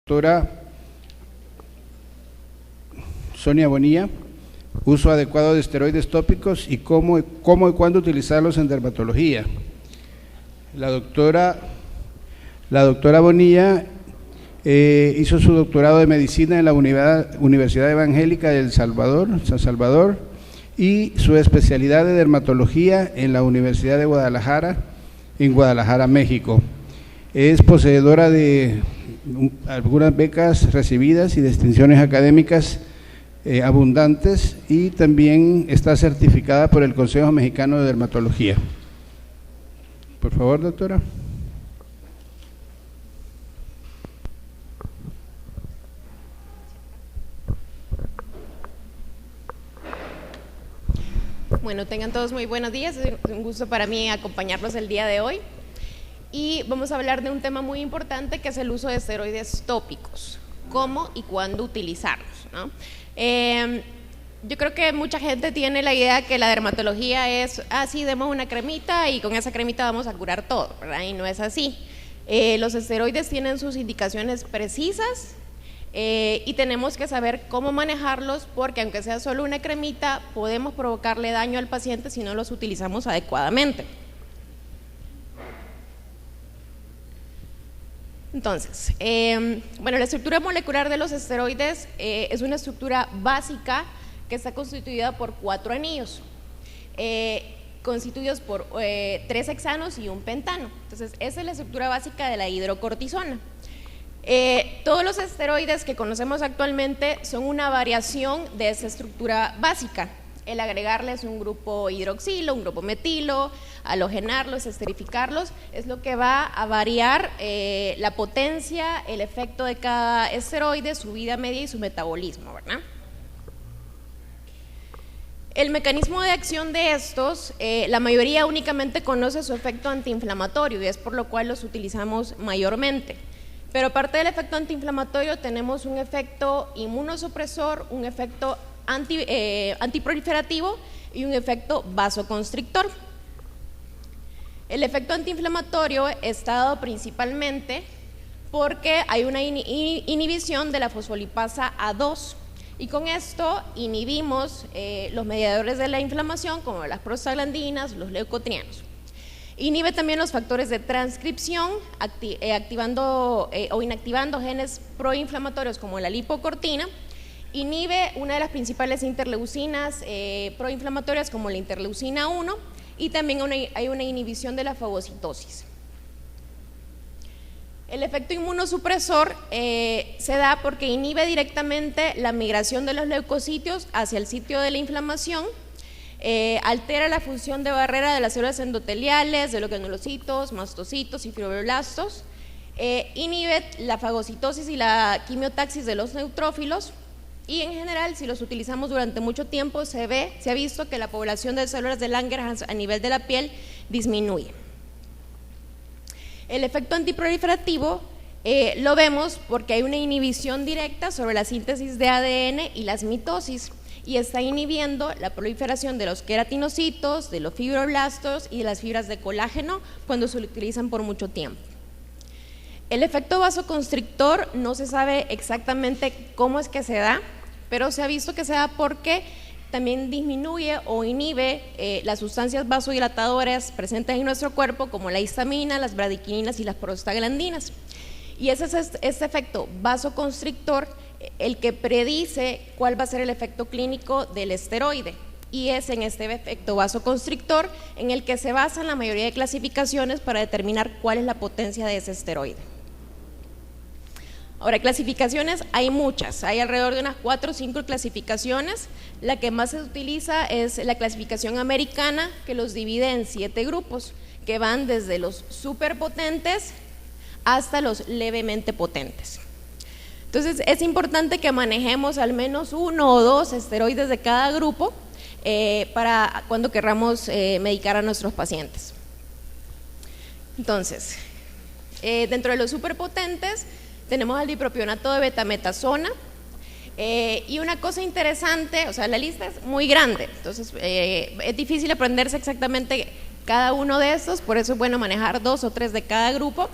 doctora Sonia Bonilla, uso adecuado de esteroides tópicos y cómo y cuándo utilizarlos en dermatología. La doctora Bonilla hizo su doctorado de medicina en la Universidad Evangélica de San Salvador, y su especialidad de dermatología en la Universidad de Guadalajara, en Guadalajara, México. Es poseedora de algunas becas recibidas y distinciones académicas abundantes, y también está certificada por el Consejo Mexicano de Dermatología. Por favor, doctora. Bueno, tengan todos muy buenos días, es un gusto para mí acompañarlos el día de hoy. Y vamos a hablar de un tema muy importante, que es el uso de esteroides tópicos, cómo y cuándo utilizarlos, ¿no? Yo creo que mucha gente tiene la idea que la dermatología es, sí, demos una cremita y con esa cremita vamos a curar todo, ¿verdad? Y no es así. Los esteroides tienen sus indicaciones precisas, y tenemos que saber cómo manejarlos, porque aunque sea solo una cremita, podemos provocarle daño al paciente si no los utilizamos adecuadamente. Entonces, bueno, la estructura molecular de los esteroides es una estructura básica que está constituida por 4 anillos, constituidos por 3 hexanos y un pentano. Entonces, esa es la estructura básica de la hidrocortisona. Todos los esteroides que conocemos actualmente son una variación de esa estructura básica. El agregarles un grupo hidroxilo, un grupo metilo, halogenarlos, esterificarlos, es lo que va a variar la potencia, el efecto de cada esteroide, su vida media y su metabolismo, ¿verdad? El mecanismo de acción de estos, la mayoría únicamente conoce su efecto antiinflamatorio, y es por lo cual los utilizamos mayormente. Pero aparte del efecto antiinflamatorio, tenemos un efecto inmunosupresor, un efecto antiproliferativo y un efecto vasoconstrictor. El efecto antiinflamatorio está dado principalmente porque hay una inhibición de la fosfolipasa A2, y con esto inhibimos los mediadores de la inflamación, como las prostaglandinas, los leucotrienos. Inhibe también los factores de transcripción, activando o inactivando genes proinflamatorios como la lipocortina. Inhibe una de las principales interleucinas proinflamatorias, como la interleucina 1, y también hay una inhibición de la fagocitosis. El efecto inmunosupresor se da porque inhibe directamente la migración de los leucocitos hacia el sitio de la inflamación, altera la función de barrera de las células endoteliales, de los granulocitos, mastocitos y fibroblastos, inhibe la fagocitosis y la quimiotaxis de los neutrófilos, y en general, si los utilizamos durante mucho tiempo, se ha visto que la población de células de Langerhans a nivel de la piel disminuye. El efecto antiproliferativo lo vemos porque hay una inhibición directa sobre la síntesis de ADN y las mitosis, y está inhibiendo la proliferación de los queratinocitos, de los fibroblastos y de las fibras de colágeno cuando se utilizan por mucho tiempo. El efecto vasoconstrictor no se sabe exactamente cómo es que se da, pero se ha visto que se da porque también disminuye o inhibe las sustancias vasodilatadoras presentes en nuestro cuerpo, como la histamina, las bradikininas y las prostaglandinas. Y ese es este efecto vasoconstrictor el que predice cuál va a ser el efecto clínico del esteroide, y es en este efecto vasoconstrictor en el que se basan la mayoría de clasificaciones para determinar cuál es la potencia de ese esteroide. Ahora, clasificaciones hay muchas, hay alrededor de unas 4 o 5 clasificaciones. La que más se utiliza es la clasificación americana, que los divide en 7 grupos, que van desde los superpotentes hasta los levemente potentes. Entonces, es importante que manejemos al menos 1 o 2 esteroides de cada grupo para cuando querramos medicar a nuestros pacientes. Entonces, dentro de los superpotentes tenemos el dipropionato de betametasona, y una cosa interesante, o sea, la lista es muy grande, entonces es difícil aprenderse exactamente cada uno de estos, por eso es bueno manejar 2 o 3 de cada grupo,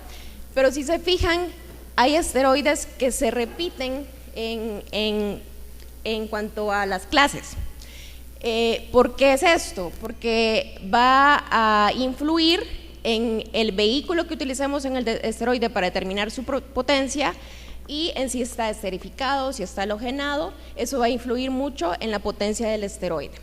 pero si se fijan, hay esteroides que se repiten en cuanto a las clases. ¿Por qué es esto? Porque va a influir en el vehículo que utilicemos en el esteroide para determinar su potencia y en si está esterificado, si está halogenado. Eso va a influir mucho en la potencia del esteroide.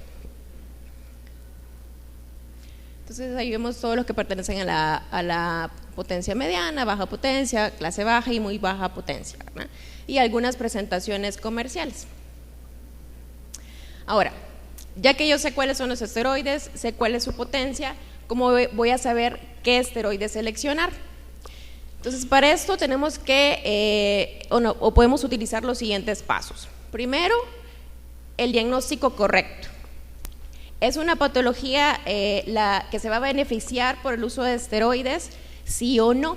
Entonces ahí vemos todos los que pertenecen a la potencia mediana, baja potencia, clase baja y muy baja potencia, ¿verdad? Y algunas presentaciones comerciales. Ahora, ya que yo sé cuáles son los esteroides, sé cuál es su potencia, ¿cómo voy a saber qué esteroide seleccionar? Entonces, para esto tenemos que, o podemos utilizar los siguientes pasos. Primero, el diagnóstico correcto. ¿Es una patología la que se va a beneficiar por el uso de esteroides? ¿Sí o no?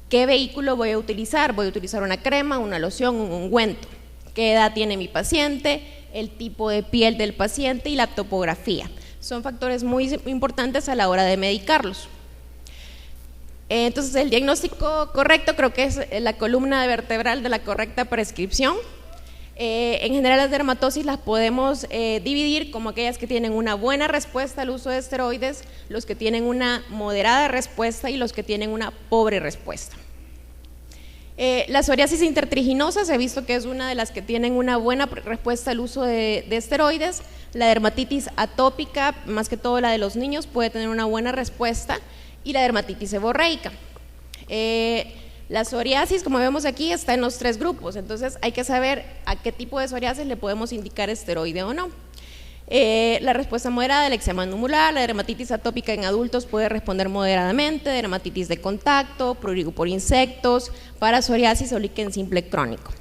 ¿Qué vehículo voy a utilizar? ¿Voy a utilizar una crema, una loción, un ungüento? ¿Qué edad tiene mi paciente? El tipo de piel del paciente y la topografía. Son factores muy importantes a la hora de medicarlos. Entonces, el diagnóstico correcto creo que es la columna vertebral de la correcta prescripción. En general, las dermatosis las podemos dividir como aquellas que tienen una buena respuesta al uso de esteroides, los que tienen una moderada respuesta y los que tienen una pobre respuesta. La psoriasis intertriginosa se ha visto que es una de las que tienen una buena respuesta al uso de esteroides. La dermatitis atópica, más que todo la de los niños, puede tener una buena respuesta, y la dermatitis seborreica. La psoriasis, como vemos aquí, está en los tres grupos, entonces hay que saber a qué tipo de psoriasis le podemos indicar esteroide o no. La respuesta moderada, el eczema nubular, la dermatitis atópica en adultos puede responder moderadamente, dermatitis de contacto, prurigo por insectos, para psoriasis o líquen simple crónico.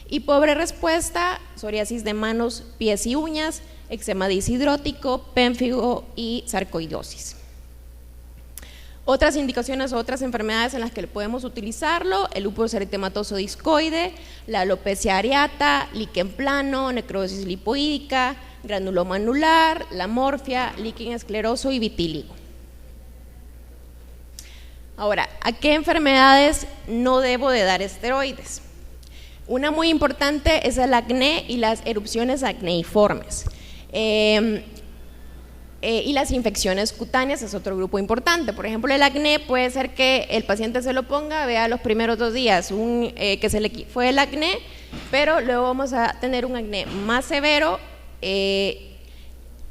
Y pobre respuesta, psoriasis de manos, pies y uñas, eczema deshidrótico, pénfigo y sarcoidosis. Otras indicaciones o otras enfermedades en las que podemos utilizarlo: el lupus eritematoso discoide, la alopecia areata, líquen plano, necrosis lipoídica, granuloma anular, la morfia, líquen escleroso y vitíligo. Ahora, ¿a qué enfermedades no debo de dar esteroides? Una muy importante es el acné y las erupciones acneiformes. Y las infecciones cutáneas es otro grupo importante. Por ejemplo, el acné puede ser que el paciente se lo ponga, vea los primeros 2 días que se le fue el acné, pero luego vamos a tener un acné más severo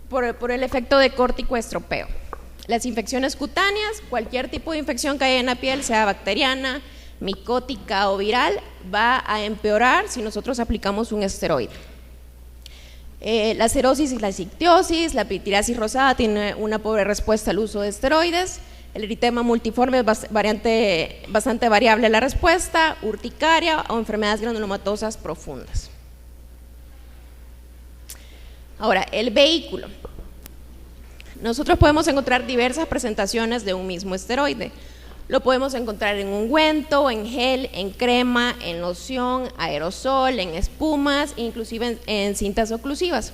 por el efecto de corticoestropeo. Las infecciones cutáneas, cualquier tipo de infección que haya en la piel, sea bacteriana, micótica o viral, va a empeorar si nosotros aplicamos un esteroide. La cirrosis y la ictiosis, la pitiriasis rosada tiene una pobre respuesta al uso de esteroides. El eritema multiforme es bastante variable la respuesta, urticaria o enfermedades granulomatosas profundas. Ahora, el vehículo. Nosotros podemos encontrar diversas presentaciones de un mismo esteroide. Lo podemos encontrar en ungüento, en gel, en crema, en loción, aerosol, en espumas, inclusive en cintas oclusivas.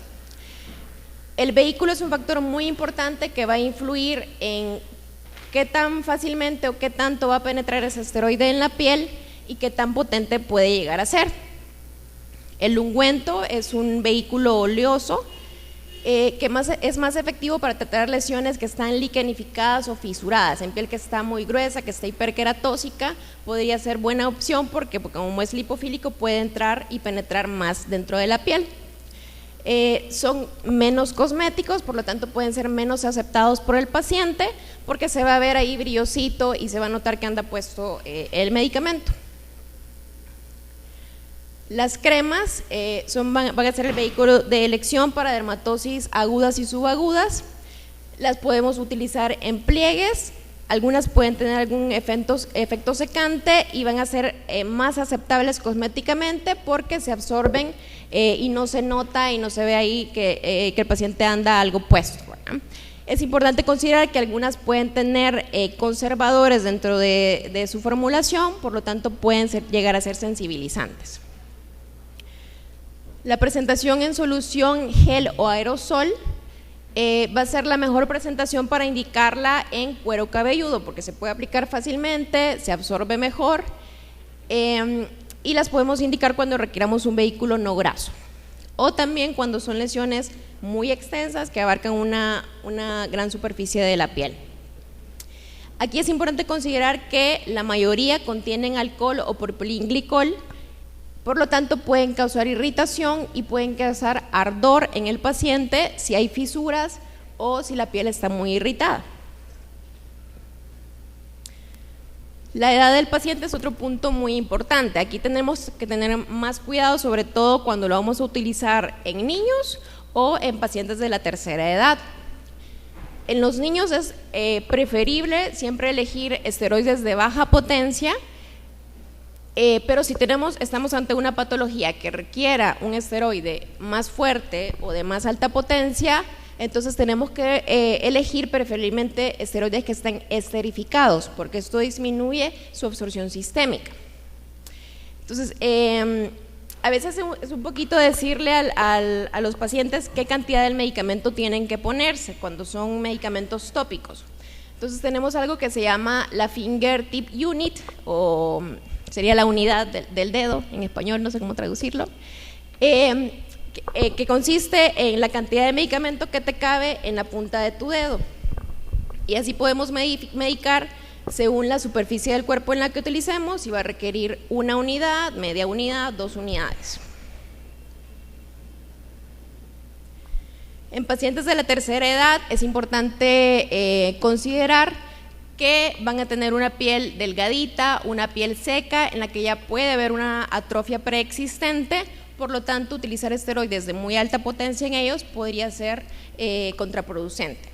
El vehículo es un factor muy importante que va a influir en qué tan fácilmente o qué tanto va a penetrar ese esteroide en la piel y qué tan potente puede llegar a ser. El ungüento es un vehículo oleoso que es más efectivo para tratar lesiones que están liquenificadas o fisuradas. En piel que está muy gruesa, que está hiperqueratósica, podría ser buena opción porque como es lipofílico puede entrar y penetrar más dentro de la piel. Son menos cosméticos, por lo tanto pueden ser menos aceptados por el paciente porque se va a ver ahí brillosito y se va a notar que anda puesto el medicamento. Las cremas van a ser el vehículo de elección para dermatosis agudas y subagudas. Las podemos utilizar en pliegues, algunas pueden tener algún efecto secante y van a ser más aceptables cosméticamente porque se absorben y no se nota y no se ve ahí que el paciente anda algo puesto, ¿verdad? Es importante considerar que algunas pueden tener conservadores dentro de su formulación, por lo tanto pueden llegar a ser sensibilizantes. La presentación en solución, gel o aerosol va a ser la mejor presentación para indicarla en cuero cabelludo porque se puede aplicar fácilmente, se absorbe mejor y las podemos indicar cuando requiramos un vehículo no graso, o también cuando son lesiones muy extensas que abarcan una gran superficie de la piel. Aquí es importante considerar que la mayoría contienen alcohol o propilenglicol, por lo tanto pueden causar irritación y pueden causar ardor en el paciente si hay fisuras o si la piel está muy irritada. La edad del paciente es otro punto muy importante. Aquí tenemos que tener más cuidado, sobre todo cuando lo vamos a utilizar en niños o en pacientes de la tercera edad. En los niños es preferible siempre elegir esteroides de baja potencia, pero si estamos ante una patología que requiera un esteroide más fuerte o de más alta potencia, entonces tenemos que elegir preferiblemente esteroides que estén esterificados, porque esto disminuye su absorción sistémica. Entonces, a veces es un poquito decirle a los pacientes qué cantidad del medicamento tienen que ponerse cuando son medicamentos tópicos. Entonces tenemos algo que se llama la Fingertip Unit, o sería la unidad del dedo, en español no sé cómo traducirlo, que consiste en la cantidad de medicamento que te cabe en la punta de tu dedo, y así podemos medicar según la superficie del cuerpo en la que utilicemos, si va a requerir una unidad, media unidad, 2 unidades. En pacientes de la tercera edad es importante considerar que van a tener una piel delgadita, una piel seca en la que ya puede haber una atrofia preexistente. Por lo tanto, utilizar esteroides de muy alta potencia en ellos podría ser contraproducente.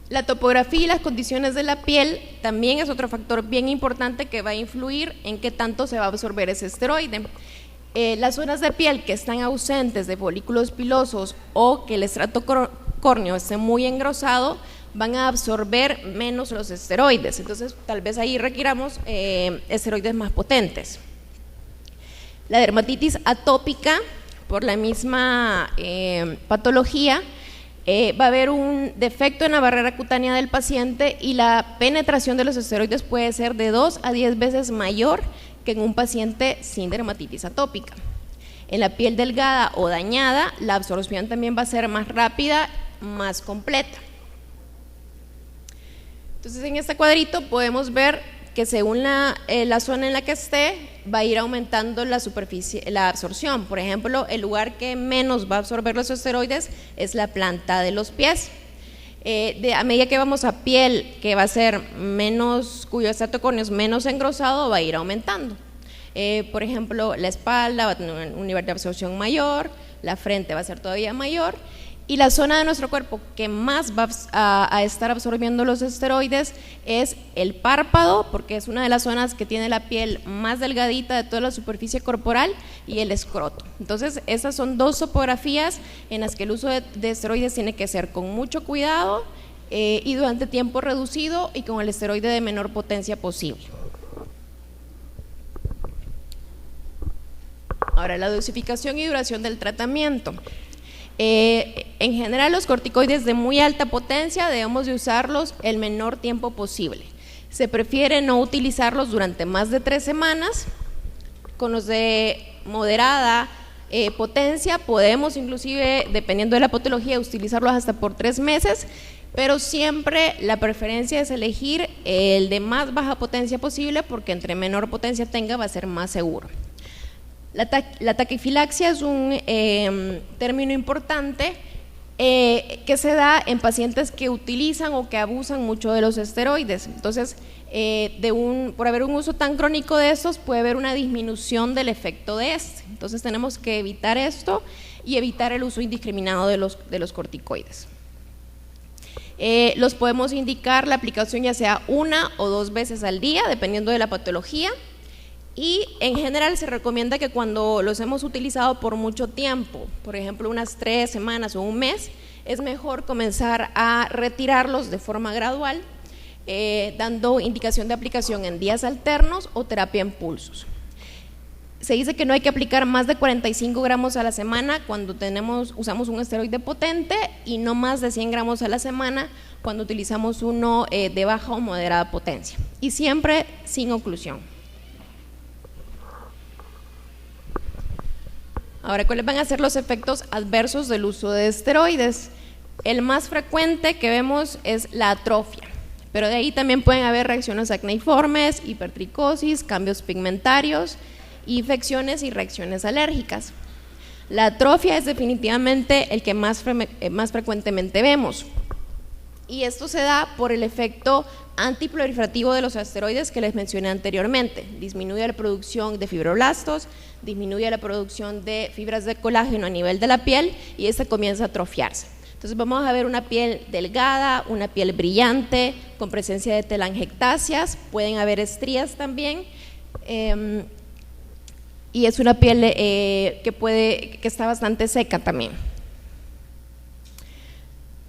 La topografía y las condiciones de la piel también es otro factor bien importante que va a influir en qué tanto se va a absorber ese esteroide. Las zonas de piel que están ausentes de folículos pilosos o que el estrato córneo esté muy engrosado van a absorber menos los esteroides, entonces tal vez ahí requiramos esteroides más potentes. La dermatitis atópica, por la misma patología, va a haber un defecto en la barrera cutánea del paciente y la penetración de los esteroides puede ser de 2 a 10 veces mayor que en un paciente sin dermatitis atópica. En la piel delgada o dañada, la absorción también va a ser más rápida, más completa. Entonces, en este cuadrito podemos ver que según la zona en la que esté, va a ir aumentando la superficie, la absorción. Por ejemplo, el lugar que menos va a absorber los esteroides es la planta de los pies. A medida que vamos a piel que va a ser menos, cuyo estrato córneo es menos engrosado, va a ir aumentando. Por ejemplo, la espalda va a tener un nivel de absorción mayor, la frente va a ser todavía mayor, y la zona de nuestro cuerpo que más va a estar absorbiendo los esteroides es el párpado, porque es una de las zonas que tiene la piel más delgadita de toda la superficie corporal, y el escroto. Entonces, esas son 2 topografías en las que el uso de esteroides tiene que ser con mucho cuidado y durante tiempo reducido y con el esteroide de menor potencia posible. Ahora, la dosificación y duración del tratamiento. En general, los corticoides de muy alta potencia debemos de usarlos el menor tiempo posible. Se prefiere no utilizarlos durante más de 3 semanas. Con los de moderada potencia podemos inclusive, dependiendo de la patología, utilizarlos hasta por 3 meses, pero siempre la preferencia es elegir el de más baja potencia posible, porque entre menor potencia tenga va a ser más seguro. La taquifilaxia es un término importante que se da en pacientes que utilizan o que abusan mucho de los esteroides. Entonces, por haber un uso tan crónico de estos, puede haber una disminución del efecto de este. Entonces, tenemos que evitar esto y evitar el uso indiscriminado de los corticoides. Los podemos indicar la aplicación ya sea 1 o 2 veces al día, dependiendo de la patología. Y en general se recomienda que cuando los hemos utilizado por mucho tiempo, por ejemplo unas 3 semanas o un mes, es mejor comenzar a retirarlos de forma gradual, dando indicación de aplicación en días alternos o terapia en pulsos. Se dice que no hay que aplicar más de 45 gramos a la semana cuando usamos un esteroide potente, y no más de 100 gramos a la semana cuando utilizamos uno de baja o moderada potencia. y siempre sin oclusión. Ahora, ¿cuáles van a ser los efectos adversos del uso de esteroides? El más frecuente que vemos es la atrofia, pero de ahí también pueden haber reacciones acneiformes, hipertricosis, cambios pigmentarios, infecciones y reacciones alérgicas. La atrofia es definitivamente el que más frecuentemente vemos, y esto se da por el efecto antiproliferativo de los esteroides que les mencioné anteriormente. Disminuye la producción de fibroblastos, disminuye la producción de fibras de colágeno a nivel de la piel y esta comienza a atrofiarse. Entonces vamos a ver una piel delgada, una piel brillante, con presencia de telangiectasias, pueden haber estrías también, y es una piel que está bastante seca también.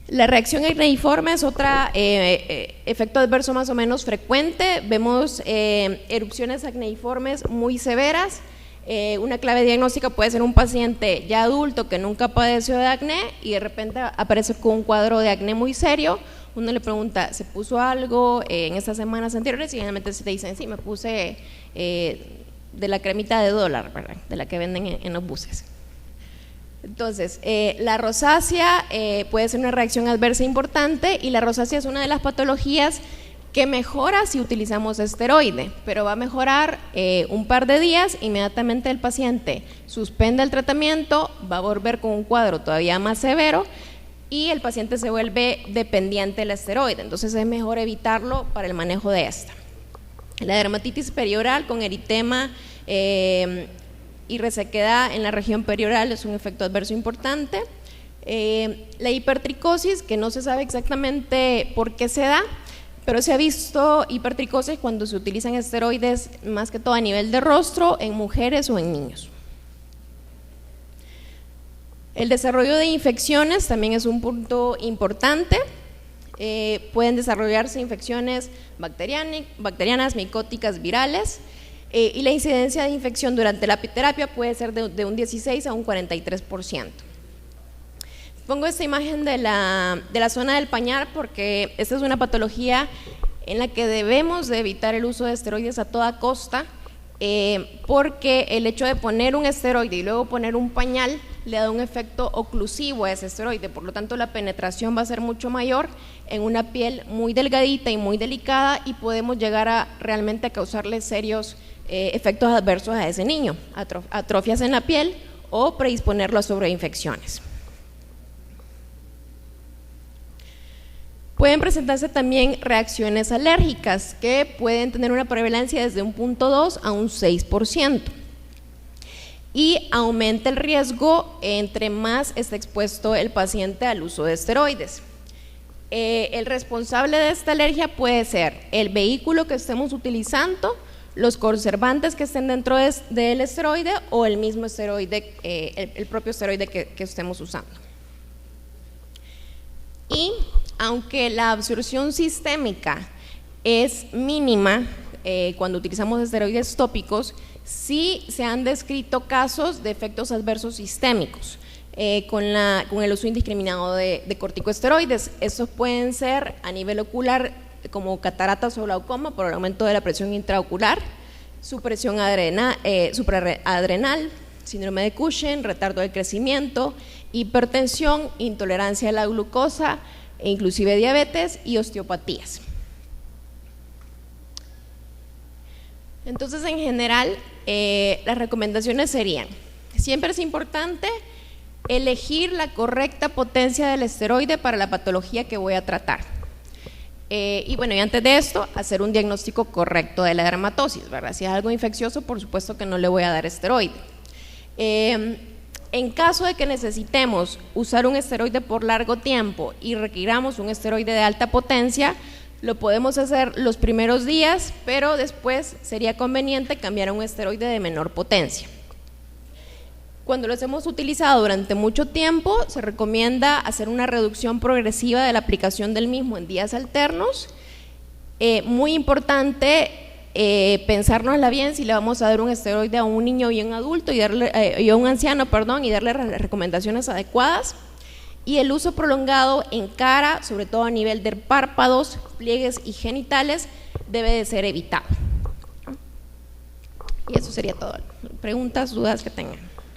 La reacción acneiforme es otro efecto adverso más o menos frecuente. Vemos erupciones acneiformes muy severas. Una clave diagnóstica puede ser un paciente ya adulto que nunca padeció de acné y de repente aparece con un cuadro de acné muy serio. Uno le pregunta, ¿se puso algo en estas semanas anteriores? Y generalmente se te dicen, sí, me puse de la cremita de dólar, ¿verdad? De la que venden en los buses. Entonces, la rosácea puede ser una reacción adversa importante, y la rosácea es una de las patologías que mejora si utilizamos esteroide, pero va a mejorar un par de días. Inmediatamente el paciente suspende el tratamiento, va a volver con un cuadro todavía más severo y el paciente se vuelve dependiente del esteroide. Entonces es mejor evitarlo para el manejo de esta. La dermatitis perioral con eritema y resequedad en la región perioral es un efecto adverso importante. La hipertricosis, que no se sabe exactamente por qué se da, pero se ha visto hipertricosis cuando se utilizan esteroides más que todo a nivel de rostro, en mujeres o en niños. El desarrollo de infecciones también es un punto importante. Pueden desarrollarse infecciones bacterianas, micóticas, virales, y la incidencia de infección durante la terapia puede ser de un 16 a un 43%. Pongo esta imagen de la zona del pañal porque esta es una patología en la que debemos de evitar el uso de esteroides a toda costa, porque el hecho de poner un esteroide y luego poner un pañal le da un efecto oclusivo a ese esteroide, por lo tanto la penetración va a ser mucho mayor en una piel muy delgadita y muy delicada, y podemos llegar a realmente a causarle serios efectos adversos a ese niño, atrofias en la piel o predisponerlo a sobreinfecciones. Pueden presentarse también reacciones alérgicas que pueden tener una prevalencia desde un 0.2 a un 6%, y aumenta el riesgo entre más está expuesto el paciente al uso de esteroides. El responsable de esta alergia puede ser el vehículo que estemos utilizando, los conservantes que estén dentro del esteroide o el mismo esteroide, el propio esteroide que estemos usando. Y aunque la absorción sistémica es mínima cuando utilizamos esteroides tópicos, sí se han descrito casos de efectos adversos sistémicos con el uso indiscriminado de corticosteroides. Estos pueden ser a nivel ocular, como cataratas o glaucoma por el aumento de la presión intraocular, supresión supraadrenal, síndrome de Cushing, retardo del crecimiento, hipertensión, intolerancia a la glucosa, e inclusive diabetes y osteopatías. Entonces, en general, las recomendaciones serían: siempre es importante elegir la correcta potencia del esteroide para la patología que voy a tratar. Y bueno, y antes de esto, hacer un diagnóstico correcto de la dermatosis, ¿verdad? Si es algo infeccioso, por supuesto que no le voy a dar esteroide. En caso de que necesitemos usar un esteroide por largo tiempo y requiramos un esteroide de alta potencia, lo podemos hacer los primeros días, pero después sería conveniente cambiar a un esteroide de menor potencia. Cuando los hemos utilizado durante mucho tiempo, se recomienda hacer una reducción progresiva de la aplicación del mismo en días alternos. Muy importante pensárnosla bien si le vamos a dar un esteroide a un niño y a un adulto y a un anciano, y darle las recomendaciones adecuadas. Y el uso prolongado en cara, sobre todo a nivel de párpados, pliegues y genitales, debe de ser evitado. Y eso sería todo. Preguntas, dudas que tengan.